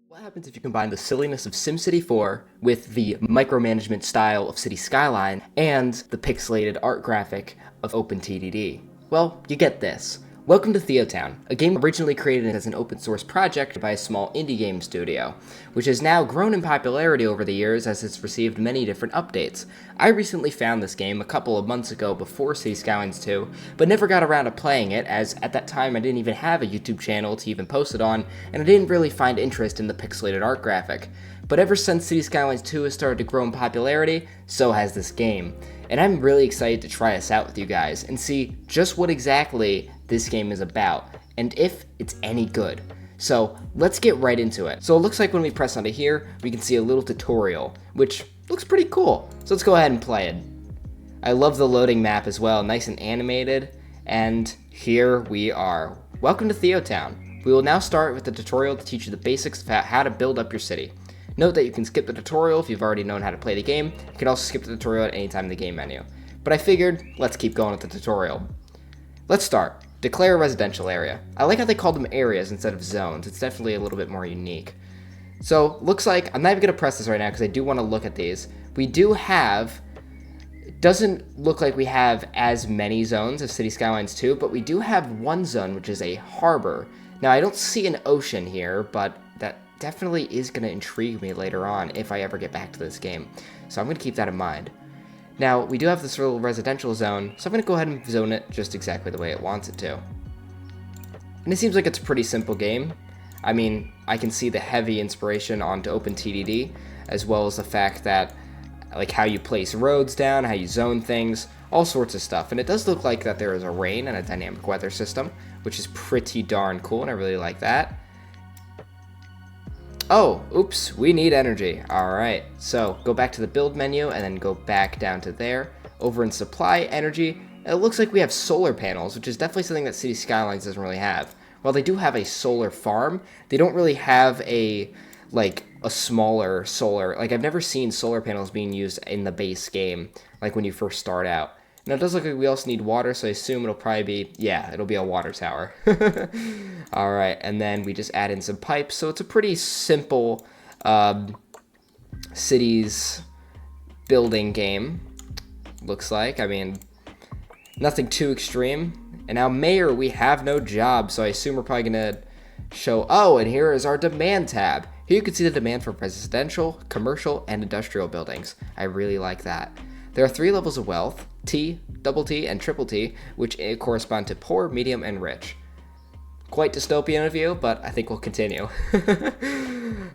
What happens if you combine the silliness of SimCity 4 with the micromanagement style of City Skyline and the pixelated art graphic of OpenTDD? Well, you get this. Welcome to Theotown, a game originally created as an open source project by a small indie game studio, which has now grown in popularity over the years as it's received many different updates. I recently found this game a couple of months ago before City Skylines 2, but never got around to playing it as at that time I didn't even have a YouTube channel to even post it on, and I didn't really find interest in the pixelated art graphic. But ever since City Skylines 2 has started to grow in popularity, so has this game. And I'm really excited to try this out with you guys and see just what exactly this game is about, and if it's any good. So let's get right into it. So it looks like when we press onto here, we can see a little tutorial, which looks pretty cool. So let's go ahead and play it. I love the loading map as well, nice and animated, and here we are. Welcome to Theotown. We will now start with the tutorial to teach you the basics of how to build up your city. Note that you can skip the tutorial if you've already known how to play the game. You can also skip the tutorial at any time in the game menu. But I figured, let's keep going with the tutorial. Let's start. Declare a residential area. I like how they called them areas instead of zones. It's definitely a little bit more unique. So, looks like, I'm not even going to press this right now because I do want to look at these. We do have, it doesn't look like we have as many zones as City Skylines 2, but we do have one zone, which is a harbor. Now, I don't see an ocean here, but that definitely is going to intrigue me later on if I ever get back to this game. So I'm going to keep that in mind. Now, we do have this little residential zone, so I'm going to go ahead and zone it just exactly the way it wants it to. And it seems like it's a pretty simple game. I mean, I can see the heavy inspiration onto OpenTDD, as well as the fact that, like, how you place roads down, how you zone things, all sorts of stuff. And it does look like that there is a rain and a dynamic weather system, which is pretty darn cool, and I really like that. Oh, oops, we need energy. Alright, so go back to the build menu and then go back down to there. Over in supply energy, it looks like we have solar panels, which is definitely something that City Skylines doesn't really have. While they do have a solar farm, they don't really have a smaller solar, like I've never seen solar panels being used in the base game, like when you first start out. Now it does look like we also need water, so I assume it'll probably be, yeah, it'll be a water tower. Alright, and then we just add in some pipes, so it's a pretty simple cities building game, looks like. I mean, nothing too extreme. And now mayor, we have no job, so I assume we're probably gonna show, oh, and here is our demand tab. Here you can see the demand for residential, commercial, and industrial buildings. I really like that. There are 3 levels of wealth, T, double T, and triple T, which correspond to poor, medium, and rich. Quite dystopian of you, but I think we'll continue.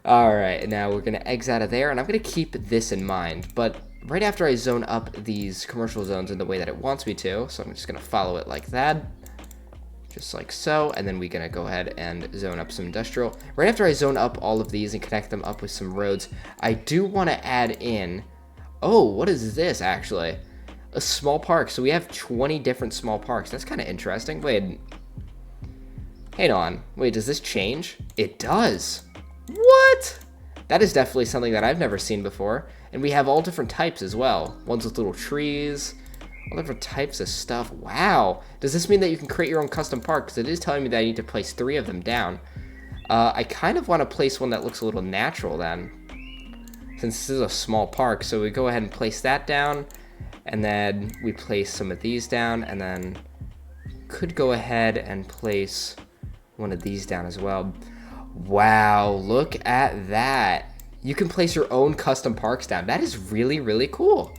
Alright, now we're going to exit out of there, and I'm going to keep this in mind. But right after I zone up these commercial zones in the way that it wants me to, so I'm just going to follow it like that. Just like so, and then we're going to go ahead and zone up some industrial. Right after I zone up all of these and connect them up with some roads, I do want to add in, oh, what is this actually? A small park. So we have 20 different small parks. That's kind of interesting. Wait. Hang on. Wait, does this change? It does. What? That is definitely something that I've never seen before. And we have all different types as well. Ones with little trees. All different types of stuff. Wow. Does this mean that you can create your own custom park? Because it is telling me that I need to place 3 of them down. I kind of want to place one that looks a little natural then, since this is a small park. So we go ahead and place that down, and then we place some of these down, and then could go ahead and place one of these down as well. Wow, look at that. You can place your own custom parks down. That is really, really cool.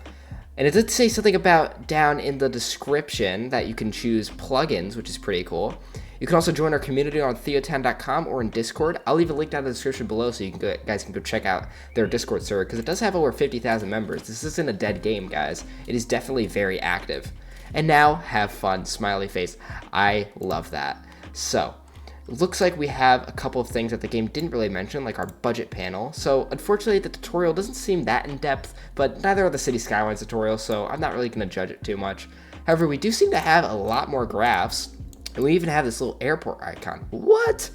And it did say something about down in the description that you can choose plugins, which is pretty cool. You can also join our community on theotown.com or in Discord. I'll leave a link down in the description below so you guys can go check out their Discord server, because it does have over 50,000 members. This isn't a dead game, guys. It is definitely very active. And now, have fun, smiley face. I love that. So, it looks like we have a couple of things that the game didn't really mention, like our budget panel. So, unfortunately, the tutorial doesn't seem that in-depth, but neither are the City Skylines tutorials, so I'm not really going to judge it too much. However, we do seem to have a lot more graphs. And we even have this little airport icon. What?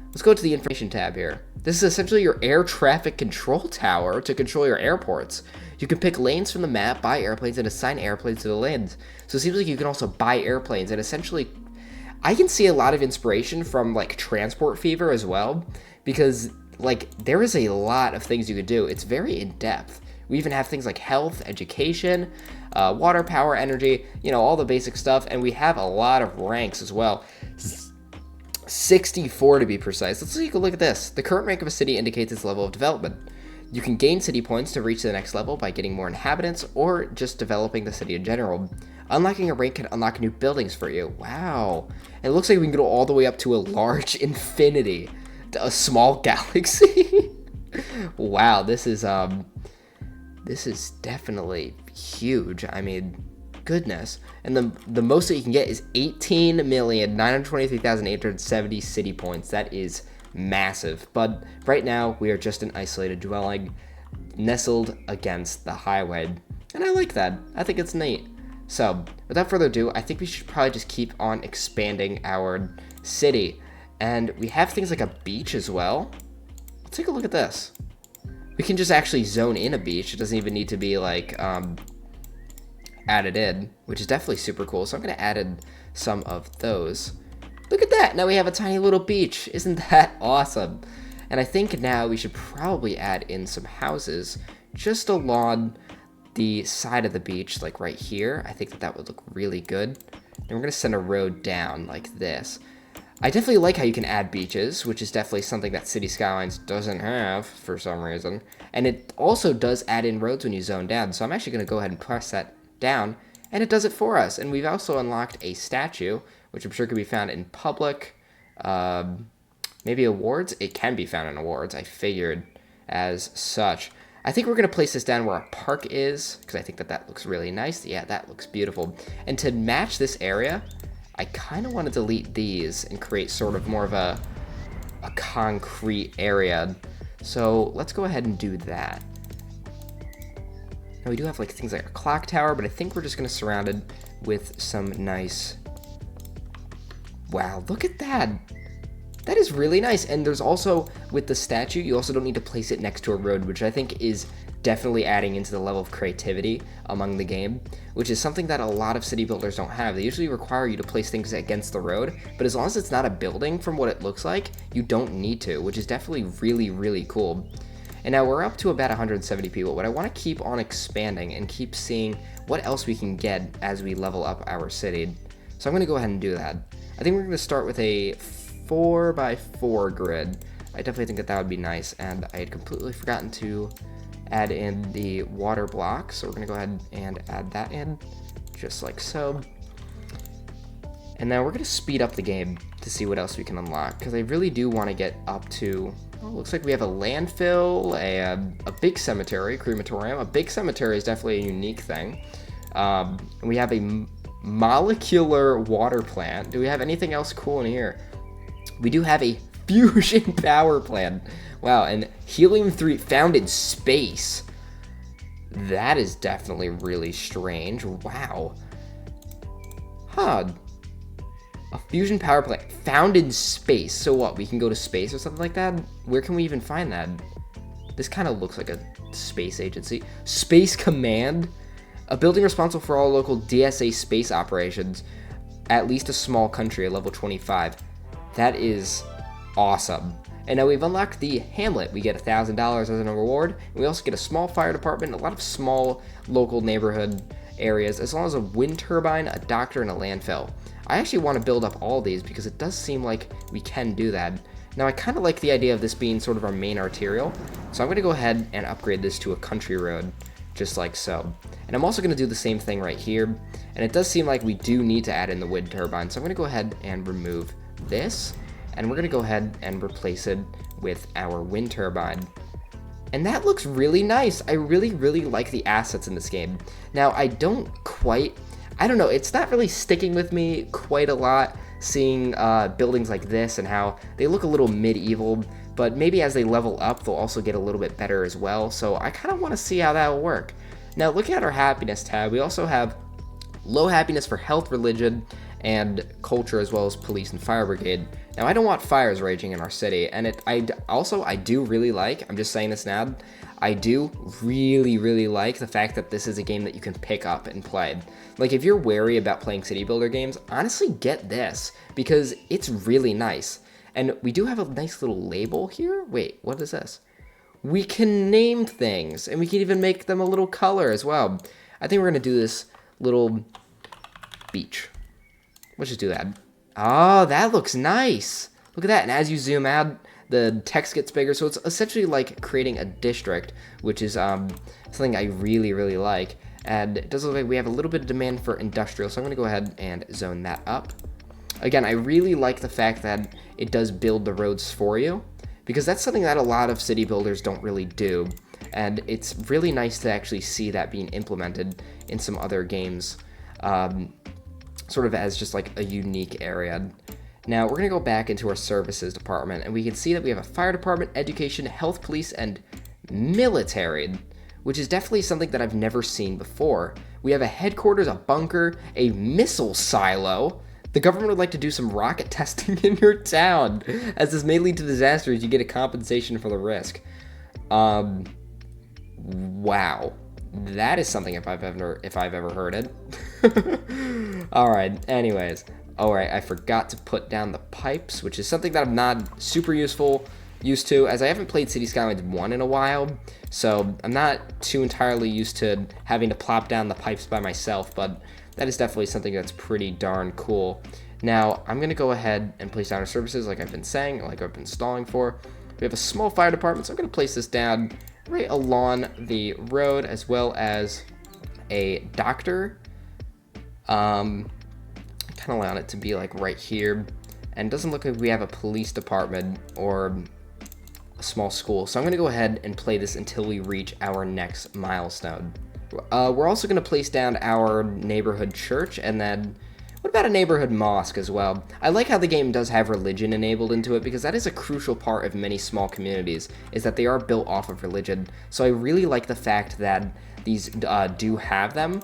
Let's go to the information tab here. This is essentially your air traffic control tower to control your airports. You can pick lanes from the map, buy airplanes, and assign airplanes to the lanes. So it seems like you can also buy airplanes, and essentially, I can see a lot of inspiration from like Transport Fever as well, because like, there is a lot of things you could do. It's very in-depth. We even have things like health, education, water, power, energy, you know, all the basic stuff. And we have a lot of ranks as well. 64 to be precise. Let's take a look at this. The current rank of a city indicates its level of development. You can gain city points to reach the next level by getting more inhabitants or just developing the city in general. Unlocking a rank can unlock new buildings for you. Wow. And it looks like we can go all the way up to a large infinity. A small galaxy. Wow, this is definitely huge. I mean, goodness. And the most that you can get is 18,923,870 city points. That is massive. But right now, we are just an isolated dwelling nestled against the highway. And I like that. I think it's neat. So, without further ado, I think we should probably just keep on expanding our city. And we have things like a beach as well. Let's take a look at this. We can just actually zone in a beach. It doesn't even need to be like added in, which is definitely super cool. So I'm going to add in some of those. Look at that. Now we have a tiny little beach. Isn't that awesome? And I think now we should probably add in some houses just along the side of the beach, like right here. I think that would look really good. And we're going to send a road down like this. I definitely like how you can add beaches, which is definitely something that City Skylines doesn't have for some reason. And it also does add in roads when you zone down. So I'm actually going to go ahead and press that down, and it does it for us. And we've also unlocked a statue, which I'm sure can be found in public, maybe awards. It can be found in awards. I figured as such. I think we're going to place this down where our park is, because I think that looks really nice. Yeah, that looks beautiful. And to match this area, I kind of want to delete these and create sort of more of a concrete area. So let's go ahead and do that. Now we do have like things like a clock tower, but I think we're just going to surround it with some nice... Wow, look at that. That is really nice. And there's also, with the statue, you also don't need to place it next to a road, which I think is definitely adding into the level of creativity among the game, which is something that a lot of city builders don't have. They usually require you to place things against the road, but as long as it's not a building from what it looks like, you don't need to, which is definitely really, really cool. And now we're up to about 170 people, but I want to keep on expanding and keep seeing what else we can get as we level up our city. So I'm going to go ahead and do that. I think we're going to start with a 4x4 grid. I definitely think that would be nice, and I had completely forgotten to add in the water block, so we're going to go ahead and add that in, just like so. And now we're going to speed up the game to see what else we can unlock, because I really do want to get up to, oh, looks like we have a landfill, a big cemetery, crematorium. A big cemetery is definitely a unique thing. And we have a molecular water plant. Do we have anything else cool in here? We do have a fusion power plant. Wow, and helium-3 found in space. That is definitely really strange. Wow. Huh. A fusion power plant found in space. So what, we can go to space or something like that? Where can we even find that? This kind of looks like a space agency. Space Command? A building responsible for all local DSA space operations. At least a small country at level 25. That is awesome. And now we've unlocked the hamlet. We get $1,000 as a reward. And we also get a small fire department, a lot of small local neighborhood areas, as well as a wind turbine, a doctor, and a landfill. I actually want to build up all these because it does seem like we can do that. Now I kind of like the idea of this being sort of our main arterial. So I'm going to go ahead and upgrade this to a country road, just like so. And I'm also going to do the same thing right here. And it does seem like we do need to add in the wind turbine. So I'm going to go ahead and remove this. And we're going to go ahead and replace it with our wind turbine. And that looks really nice. I really, really like the assets in this game. Now, I don't know, it's not really sticking with me quite a lot, seeing buildings like this and how they look a little medieval, but maybe as they level up, they'll also get a little bit better as well. So I kind of want to see how that will work. Now, looking at our happiness tab, we also have low happiness for health, religion, and culture, as well as police and fire brigade. Now, I don't want fires raging in our city, and I do really like, I'm just saying this now, I do really, really like the fact that this is a game that you can pick up and play. Like, if you're wary about playing city builder games, honestly get this, because it's really nice. And we do have a nice little label here. Wait, what is this? We can name things, and we can even make them a little color as well. I think we're going to do this little beach. Let's just do that. Oh, that looks nice. Look at that. And as you zoom out, the text gets bigger. So it's essentially like creating a district, which is something I really, really like. And it does look like we have a little bit of demand for industrial. So I'm going to go ahead and zone that up. Again, I really like the fact that it does build the roads for you, because that's something that a lot of city builders don't really do. And it's really nice to actually see that being implemented in some other games, sort of as just like a unique area. Now we're gonna go back into our services department, and we can see that we have a fire department, education, health, police, and military, which is definitely something that I've never seen before. We have a headquarters, a bunker, a missile silo. The government would like to do some rocket testing in your town. As this may lead to disasters, you get a compensation for the risk. Wow. That is something if I've ever heard it. Alright, anyways. Alright, I forgot to put down the pipes, which is something that I'm not super used to, as I haven't played City Skylines 1 in a while, so I'm not too entirely used to having to plop down the pipes by myself, but that is definitely something that's pretty darn cool. Now, I'm going to go ahead and place down our services like I've been saying, like I've been stalling for. We have a small fire department, so I'm going to place this down right along the road, as well as a doctor. Kind of want it to be like right here. And it doesn't look like we have a police department or a small school. So I'm going to go ahead and play this until we reach our next milestone. We're also going to place down our neighborhood church, and then what about a neighborhood mosque as well? I like how the game does have religion enabled into it, because that is a crucial part of many small communities, is that they are built off of religion. So I really like the fact that these do have them,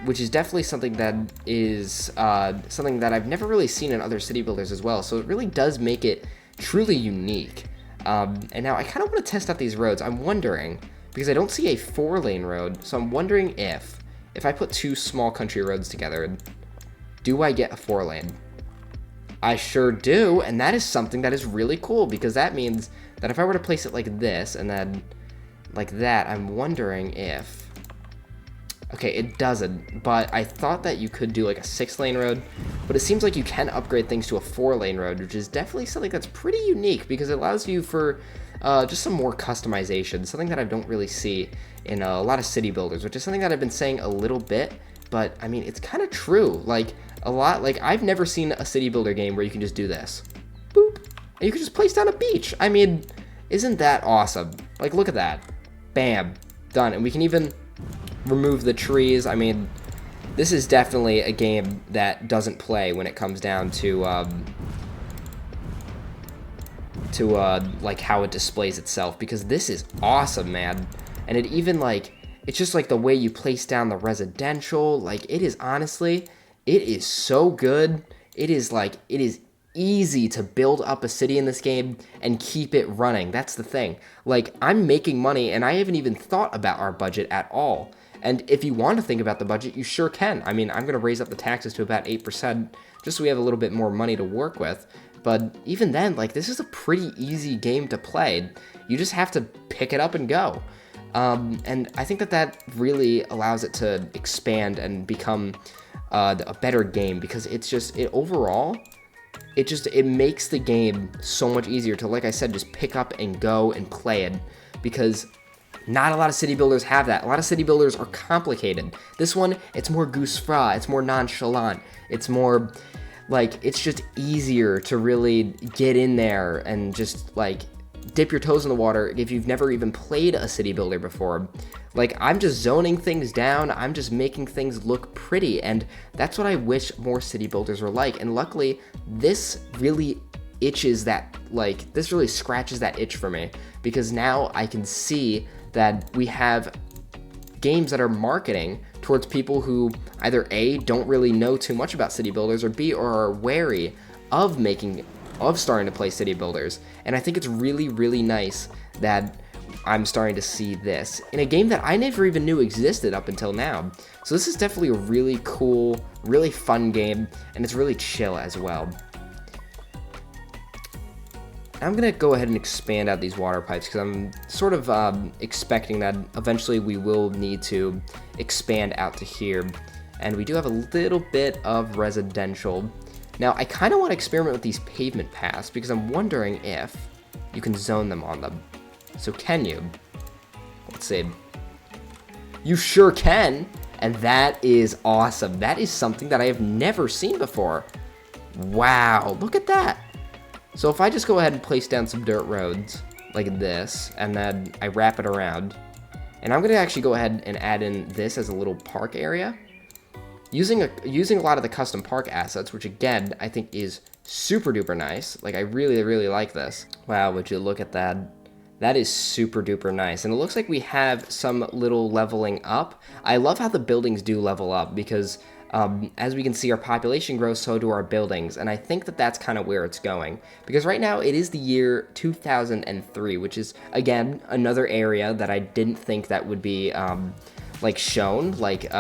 which is definitely something that is something that I've never really seen in other city builders as well. So it really does make it truly unique. And now I kind of want to test out these roads. I'm wondering, because I don't see a 4-lane road, so I'm wondering if I put two small country roads together, do I get a 4-lane? I sure do, and that is something that is really cool, because that means that if I were to place it like this, and then like that, I'm wondering if... Okay, it doesn't, but I thought that you could do like a 6-lane road, but it seems like you can upgrade things to a 4-lane road, which is definitely something that's pretty unique, because it allows you for just some more customization, something that I don't really see in a lot of city builders, which is something that I've been saying a little bit, but I mean, it's kind of true. Like, I've never seen a city builder game where you can just do this. Boop. And you can just place down a beach. I mean, isn't that awesome? Like, look at that. Bam. Done. And we can even remove the trees. I mean, this is definitely a game that doesn't play when it comes down to like how it displays itself, because this is awesome, man. And it even like, it's just like the way you place down the residential, like it is honestly, it is so good. It is easy to build up a city in this game and keep it running. That's the thing. Like, I'm making money and I haven't even thought about our budget at all. And if you want to think about the budget, you sure can. I mean, I'm going to raise up the taxes to about 8% just so we have a little bit more money to work with. But even then, like, this is a pretty easy game to play. You just have to pick it up and go. And I think that really allows it to expand and become a better game, because it's just, overall, it makes the game so much easier to, like I said, just pick up and go and play it, because not a lot of city builders have that. A lot of city builders are complicated. This one, it's more goose fra, it's more nonchalant, it's more, like, it's just easier to really get in there and just, like, dip your toes in the water if you've never even played a city builder before. Like, I'm just zoning things down, I'm just making things look pretty, and that's what I wish more city builders were like. And luckily, this really itches that, like, this really scratches that itch for me, because now I can see that we have games that are marketing towards people who either A, don't really know too much about city builders, or B, or are wary of starting to play city builders. And I think it's really, really nice that I'm starting to see this in a game that I never even knew existed up until now. So this is definitely a really cool, really fun game, and it's really chill as well. I'm gonna go ahead and expand out these water pipes because I'm sort of expecting that eventually we will need to expand out to here. And we do have a little bit of residential. Now, I kind of want to experiment with these pavement paths because I'm wondering if you can zone them on them. So can you? Let's see. You sure can, and that is awesome. That is something that I have never seen before. Wow, look at that. So if I just go ahead and place down some dirt roads like this, and then I wrap it around, and I'm gonna actually go ahead and add in this as a little park area, using a lot of the custom park assets, which again, I think is super duper nice. Like, I really, really like this. Wow, would you look at that? That is super duper nice. And it looks like we have some little leveling up. I love how the buildings do level up because as we can see, our population grows, so do our buildings. And I think that that's kind of where it's going. Because right now it is the year 2003, which is, again, another area that I didn't think that would be like shown, like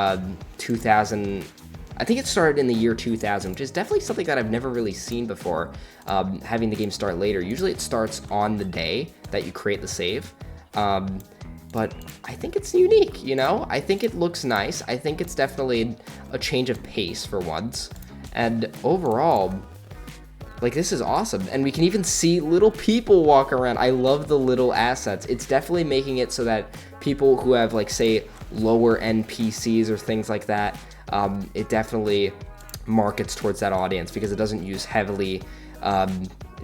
2000. I think it started in the year 2000, which is definitely something that I've never really seen before, having the game start later. Usually it starts on the day that you create the save, but I think it's unique, you know? I think it looks nice. I think it's definitely a change of pace for once, and overall, like, this is awesome. And we can even see little people walk around. I love the little assets. It's definitely making it so that people who have, like, say, lower end PCs or things like that, it definitely markets towards that audience because it doesn't use heavily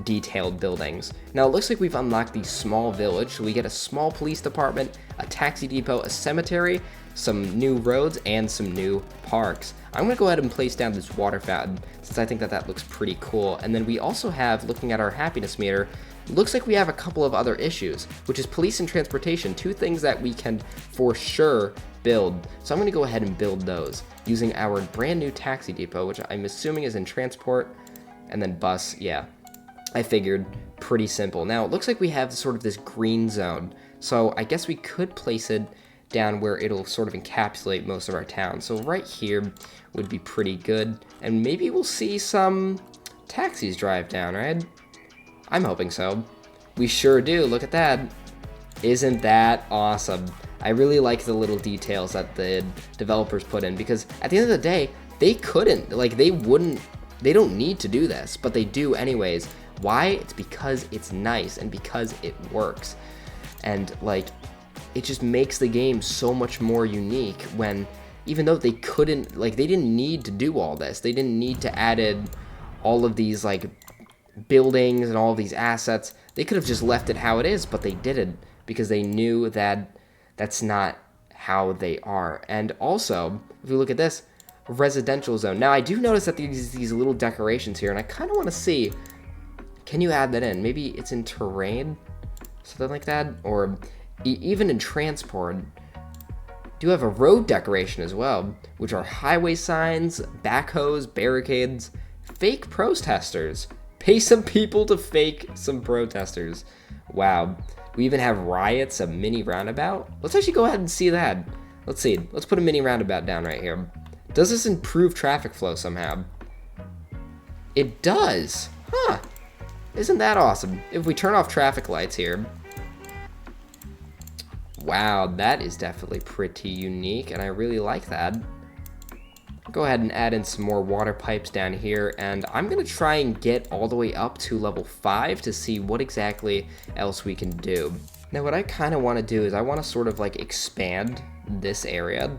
detailed buildings. Now it looks like we've unlocked the small village, so we get a small police department, a taxi depot, a cemetery, some new roads, and some new parks. I'm gonna go ahead and place down this water fountain since I think that that looks pretty cool. And then we also have, looking at our happiness meter, looks like we have a couple of other issues, which is police and transportation, two things that we can for sure build. So I'm gonna go ahead and build those using our brand new taxi depot, which I'm assuming is in transport, and then bus. Yeah, I figured, pretty simple. Now it looks like we have sort of this green zone, so I guess we could place it down where it'll sort of encapsulate most of our town. So right here would be pretty good, and maybe we'll see some taxis drive down, right? I'm hoping so. We sure do. Look at that. Isn't that awesome? I really like the little details that the developers put in, because at the end of the day, they couldn't, like, they don't need to do this, but they do anyways. Why? It's because it's nice and because it works. And, like, it just makes the game so much more unique when, even though they couldn't, like, they didn't need to do all this. They didn't need to add in all of these, like, buildings and all of these assets. They could have just left it how it is, but they didn't because they knew that that's not how they are. And also, if we look at this, residential zone. Now, I do notice that these little decorations here, and I kind of want to see, can you add that in? Maybe it's in terrain, something like that, or even in transport. Do have a road decoration as well, which are highway signs, backhoes, barricades, fake protesters. Pay some people to fake some protesters. Wow. We even have riots, a mini roundabout. Let's actually go ahead and see that. Let's see. Let's put a mini roundabout down right here. Does this improve traffic flow somehow? It does. Huh. Isn't that awesome? If we turn off traffic lights here. Wow, that is definitely pretty unique, and I really like that. Go ahead and add in some more water pipes down here, and I'm gonna try and get all the way up to level 5 to see what exactly else we can do. Now, what I kind of want to do is I want to sort of like expand this area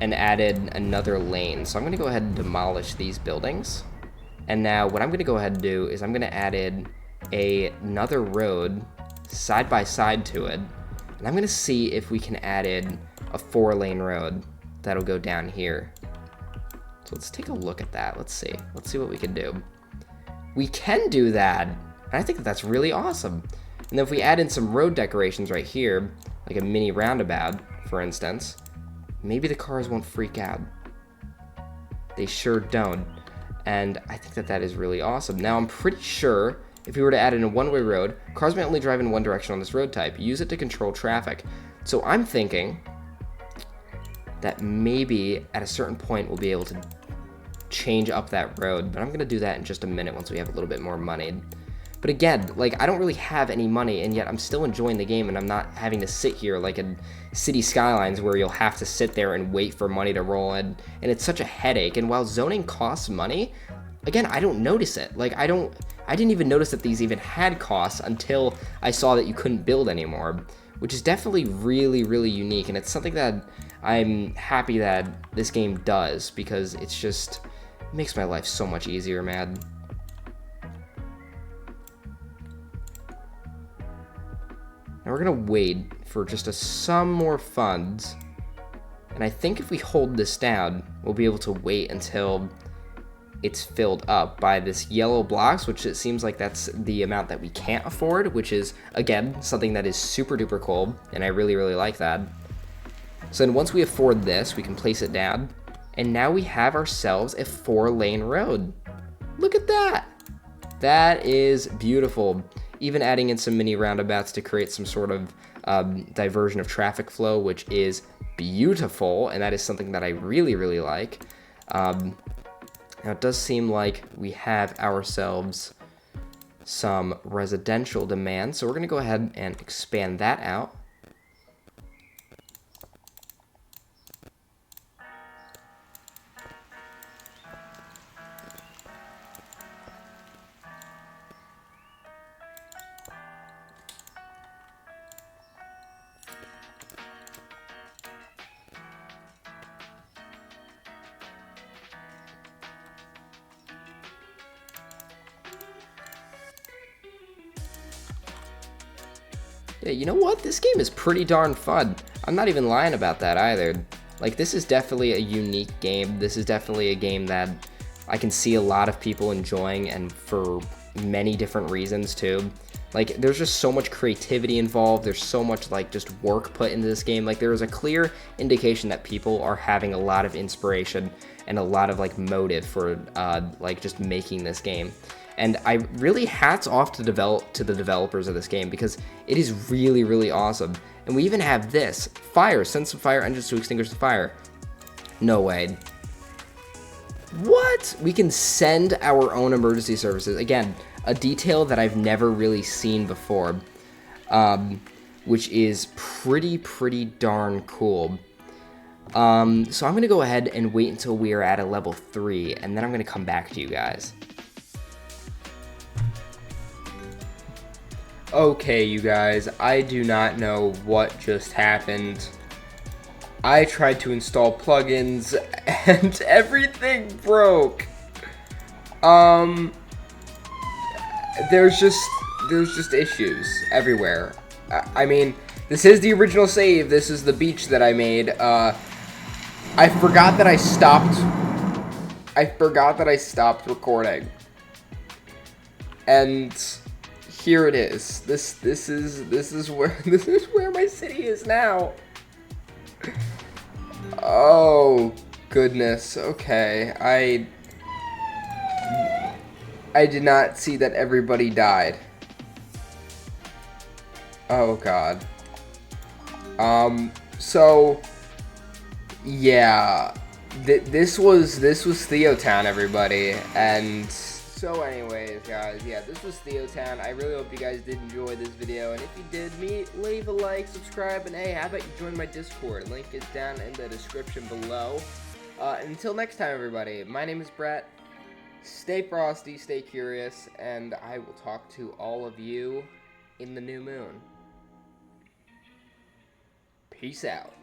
and add in another lane. So I'm gonna go ahead and demolish these buildings. And now what I'm gonna go ahead and do is I'm gonna add in another road side by side to it. And I'm gonna see if we can add in a 4-lane road that'll go down here. So let's take a look at that. Let's see what we can do. We can do that, and I think that's really awesome. And then if we add in some road decorations right here, like a mini roundabout, for instance, maybe the cars won't freak out. They sure don't. And I think that that is really awesome. Now, I'm pretty sure if we were to add in a one-way road, cars may only drive in one direction on this road type. Use it to control traffic. So I'm thinking that maybe at a certain point we'll be able to change up that road, but I'm gonna do that in just a minute once we have a little bit more money. But again, like, I don't really have any money, and yet I'm still enjoying the game, and I'm not having to sit here like in City Skylines where you'll have to sit there and wait for money to roll in, and it's such a headache. And while zoning costs money, again, I don't notice it. Like, I didn't even notice that these even had costs until I saw that you couldn't build anymore, which is definitely really, really unique, and it's something that I'm happy that this game does, because it makes my life so much easier, man. Now we're gonna wait for just some more funds, and I think if we hold this down, we'll be able to wait until it's filled up by this yellow blocks, which it seems like that's the amount that we can't afford, which is, again, something that is super duper cool, and I really, really like that. So then once we afford this, we can place it down, and now we have ourselves a 4-lane road. Look at that! That is beautiful. Even adding in some mini roundabouts to create some sort of diversion of traffic flow, which is beautiful, and that is something that I really, really like. Now, it does seem like we have ourselves some residential demand, so we're going to go ahead and expand that out. Yeah, you know what? This game is pretty darn fun. I'm not even lying about that either. Like, this is definitely a unique game. This is definitely a game that I can see a lot of people enjoying, and for many different reasons too. Like, there's just so much creativity involved. There's so much, like, just work put into this game. Like, there is a clear indication that people are having a lot of inspiration and a lot of, like, motive for, like, just making this game. And I really hats off to the developers of this game, because it is really, really awesome. And we even have this. Fire. Send some fire engines to extinguish the fire. No way. What? We can send our own emergency services. Again, a detail that I've never really seen before, which is pretty darn cool. So I'm going to go ahead and wait until we are at a level 3, and then I'm going to come back to you guys. Okay, you guys, I do not know what just happened. I tried to install plugins and everything broke. There's just issues everywhere. I mean, this is the original save. This is the beach that I made. I forgot that I stopped recording. And here it is. This is where my city is now. Oh goodness. Okay. I did not see that everybody died. Oh god. So yeah, this was Theotown, everybody, and so anyways, guys, yeah, this was Theotown. I really hope you guys did enjoy this video, and if you did, leave a like, subscribe, and hey, how about you join my Discord? Link is down in the description below. Until next time, everybody, my name is Brett. Stay frosty, stay curious, and I will talk to all of you in the new moon. Peace out.